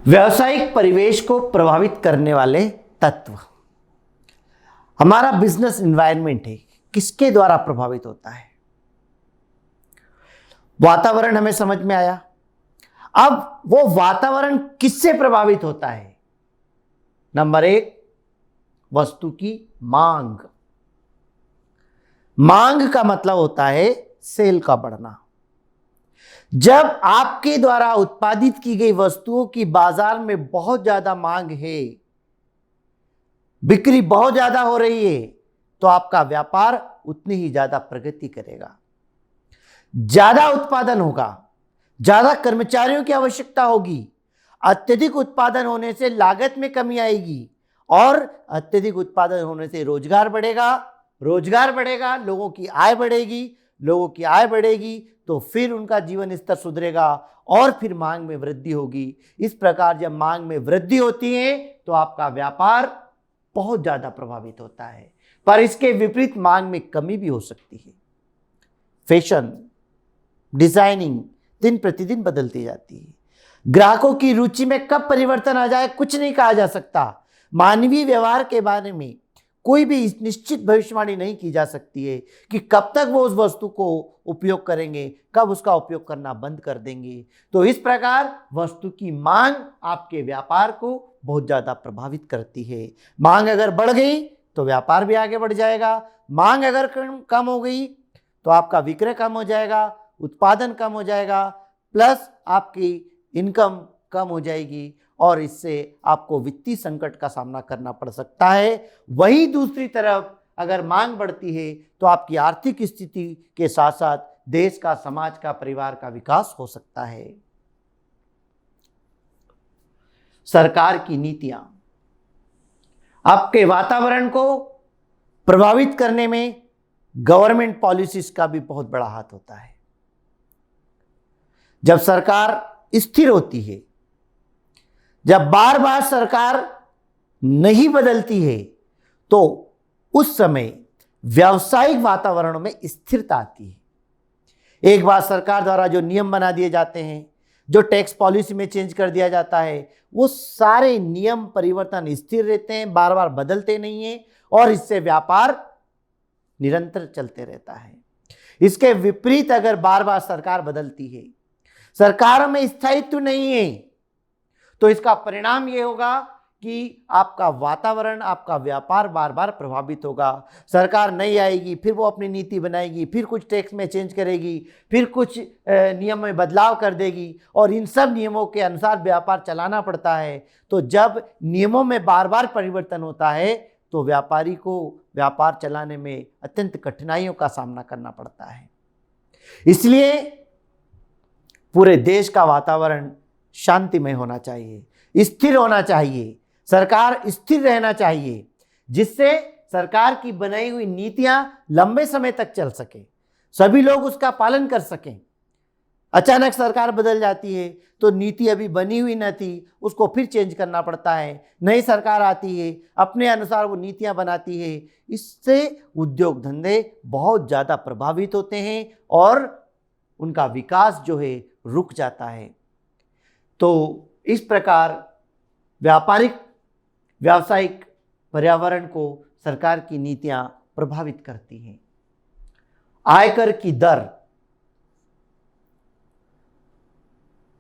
व्यावसायिक परिवेश को प्रभावित करने वाले तत्व। हमारा बिजनेस एनवायरनमेंट है, किसके द्वारा प्रभावित होता है? वातावरण हमें समझ में आया। अब वो वातावरण किससे प्रभावित होता है? नंबर एक, वस्तु की मांग। मांग का मतलब होता है सेल का बढ़ना। जब आपके द्वारा उत्पादित की गई वस्तुओं की बाजार में बहुत ज्यादा मांग है, बिक्री बहुत ज्यादा हो रही है, तो आपका व्यापार उतनी ही ज्यादा प्रगति करेगा। ज्यादा उत्पादन होगा, ज्यादा कर्मचारियों की आवश्यकता होगी। अत्यधिक उत्पादन होने से लागत में कमी आएगी और अत्यधिक उत्पादन होने से रोजगार बढ़ेगा। रोजगार बढ़ेगा, लोगों की आय बढ़ेगी। लोगों की आय बढ़ेगी तो फिर उनका जीवन स्तर सुधरेगा और फिर मांग में वृद्धि होगी। इस प्रकार जब मांग में वृद्धि होती है तो आपका व्यापार बहुत ज्यादा प्रभावित होता है। पर इसके विपरीत मांग में कमी भी हो सकती है। फैशन, डिजाइनिंग दिन प्रतिदिन बदलती जाती है। ग्राहकों की रुचि में कब परिवर्तन आ जाए कुछ नहीं कहा जा सकता। मानवीय व्यवहार के बारे में कोई भी निश्चित भविष्यवाणी नहीं की जा सकती है कि कब तक वो उस वस्तु को उपयोग करेंगे, कब उसका उपयोग करना बंद कर देंगे। तो इस प्रकार वस्तु की मांग आपके व्यापार को बहुत ज्यादा प्रभावित करती है। मांग अगर बढ़ गई तो व्यापार भी आगे बढ़ जाएगा। मांग अगर कम हो गई तो आपका विक्रय कम हो जाएगा, उत्पादन कम हो जाएगा, प्लस आपकी इनकम कम हो जाएगी और इससे आपको वित्तीय संकट का सामना करना पड़ सकता है। वहीं दूसरी तरफ अगर मांग बढ़ती है तो आपकी आर्थिक स्थिति के साथ साथ देश का, समाज का, परिवार का विकास हो सकता है। सरकार की नीतियां आपके वातावरण को प्रभावित करने में गवर्नमेंट पॉलिसीज का भी बहुत बड़ा हाथ होता है। जब सरकार स्थिर होती है, जब बार बार सरकार नहीं बदलती है, तो उस समय व्यावसायिक वातावरण में स्थिरता आती है। एक बार सरकार द्वारा जो नियम बना दिए जाते हैं, जो टैक्स पॉलिसी में चेंज कर दिया जाता है, वो सारे नियम परिवर्तन स्थिर रहते हैं, बार बार बदलते नहीं हैं और इससे व्यापार निरंतर चलते रहता है। इसके विपरीत अगर बार बार सरकार बदलती है, सरकार में स्थायित्व नहीं है, तो इसका परिणाम यह होगा कि आपका वातावरण, आपका व्यापार बार बार प्रभावित होगा। सरकार नहीं आएगी, फिर वो अपनी नीति बनाएगी, फिर कुछ टैक्स में चेंज करेगी, फिर कुछ नियम में बदलाव कर देगी और इन सब नियमों के अनुसार व्यापार चलाना पड़ता है। तो जब नियमों में बार बार परिवर्तन होता है तो व्यापारी को व्यापार चलाने में अत्यंत कठिनाइयों का सामना करना पड़ता है। इसलिए पूरे देश का वातावरण शांतिमय होना चाहिए, स्थिर होना चाहिए, सरकार स्थिर रहना चाहिए, जिससे सरकार की बनाई हुई नीतियां लंबे समय तक चल सके, सभी लोग उसका पालन कर सकें। अचानक सरकार बदल जाती है तो नीति अभी बनी हुई न थी, उसको फिर चेंज करना पड़ता है। नई सरकार आती है, अपने अनुसार वो नीतियां बनाती है। इससे उद्योग धंधे बहुत ज़्यादा प्रभावित होते हैं और उनका विकास जो है रुक जाता है। तो इस प्रकार व्यावसायिक पर्यावरण को सरकार की नीतियां प्रभावित करती हैं। आयकर की दर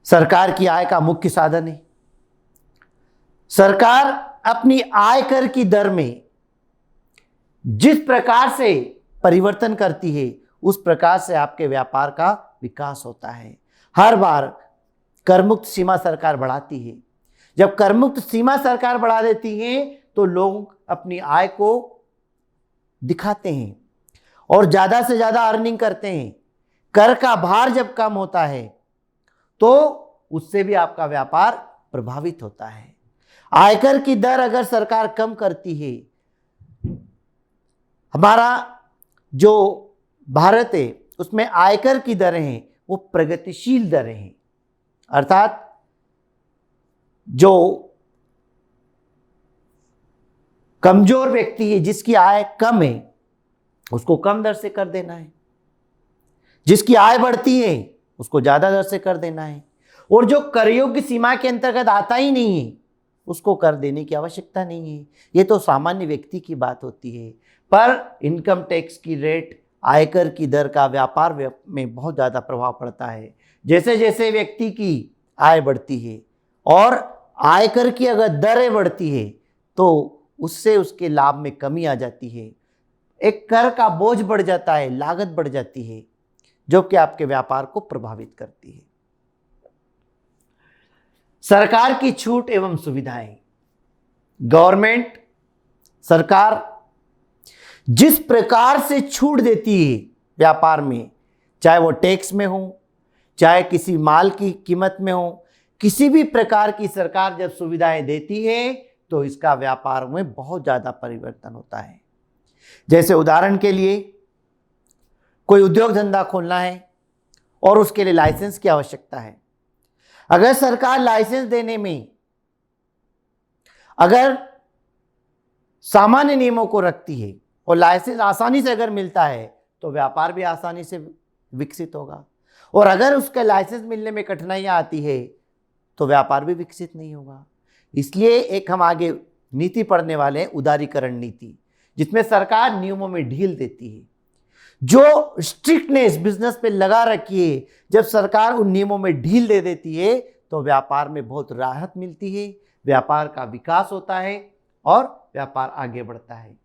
सरकार की आय का मुख्य साधन है। सरकार अपनी आयकर की दर में जिस प्रकार से परिवर्तन करती है, उस प्रकार से आपके व्यापार का विकास होता है। हर बार करमुक्त सीमा सरकार बढ़ाती है। जब करमुक्त सीमा सरकार बढ़ा देती है तो लोग अपनी आय को दिखाते हैं और ज़्यादा से ज़्यादा अर्निंग करते हैं। कर का भार जब कम होता है तो उससे भी आपका व्यापार प्रभावित होता है। आयकर की दर अगर सरकार कम करती है, हमारा जो भारत है उसमें आयकर की दरें हैं वो प्रगतिशील दरें हैं, अर्थात जो कमजोर व्यक्ति है, जिसकी आय कम है, उसको कम दर से कर देना है। जिसकी आय बढ़ती है उसको ज्यादा दर से कर देना है। और जो कर योग्य सीमा के अंतर्गत आता ही नहीं है उसको कर देने की आवश्यकता नहीं है। ये तो सामान्य व्यक्ति की बात होती है। पर इनकम टैक्स की रेट, आयकर की दर का व्यापार में बहुत ज़्यादा प्रभाव पड़ता है। जैसे जैसे व्यक्ति की आय बढ़ती है और आयकर की अगर दरें बढ़ती है तो उससे उसके लाभ में कमी आ जाती है। एक कर का बोझ बढ़ जाता है, लागत बढ़ जाती है, जो कि आपके व्यापार को प्रभावित करती है। सरकार की छूट एवं सुविधाएं, गवर्नमेंट सरकार जिस प्रकार से छूट देती है व्यापार में, चाहे वो टैक्स में हो, चाहे किसी माल की कीमत में हो, किसी भी प्रकार की सरकार जब सुविधाएं देती है तो इसका व्यापार में बहुत ज़्यादा परिवर्तन होता है। जैसे उदाहरण के लिए कोई उद्योग धंधा खोलना है और उसके लिए लाइसेंस की आवश्यकता है। अगर सरकार लाइसेंस देने में अगर सामान्य नियमों को रखती है और लाइसेंस आसानी से अगर मिलता है तो व्यापार भी आसानी से विकसित होगा, और अगर उसके लाइसेंस मिलने में कठिनाइयां आती है तो व्यापार भी विकसित नहीं होगा। इसलिए एक हम आगे नीति पढ़ने वाले हैं, उदारीकरण नीति, जिसमें सरकार नियमों में ढील देती है। जो स्ट्रिक्टनेस बिजनेस पे लगा रखी है, जब सरकार उन नियमों में ढील दे देती है तो व्यापार में बहुत राहत मिलती है, व्यापार का विकास होता है और व्यापार आगे बढ़ता है।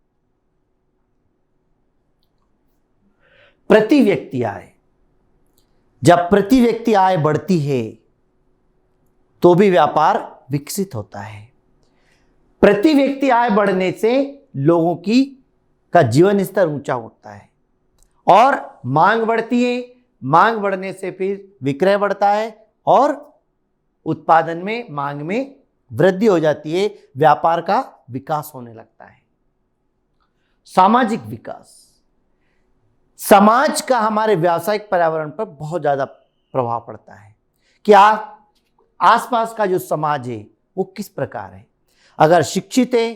प्रति व्यक्ति आय, जब प्रति व्यक्ति आय बढ़ती है तो भी व्यापार विकसित होता है। प्रति व्यक्ति आय बढ़ने से लोगों का जीवन स्तर ऊंचा उठता है और मांग बढ़ती है। मांग बढ़ने से फिर विक्रय बढ़ता है और उत्पादन में, मांग में वृद्धि हो जाती है, व्यापार का विकास होने लगता है। सामाजिक विकास, समाज का हमारे व्यावसायिक पर्यावरण पर बहुत ज़्यादा प्रभाव पड़ता है कि आसपास का जो समाज है वो किस प्रकार है। अगर शिक्षित है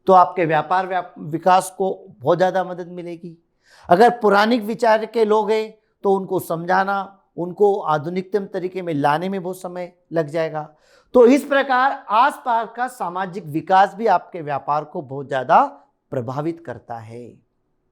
तो आपके व्यापार विकास को बहुत ज़्यादा मदद मिलेगी। अगर पुरानिक विचार के लोग हैं तो उनको समझाना, उनको आधुनिकतम तरीके में लाने में बहुत समय लग जाएगा। तो इस प्रकार आसपास का सामाजिक विकास भी आपके व्यापार को बहुत ज़्यादा प्रभावित करता है।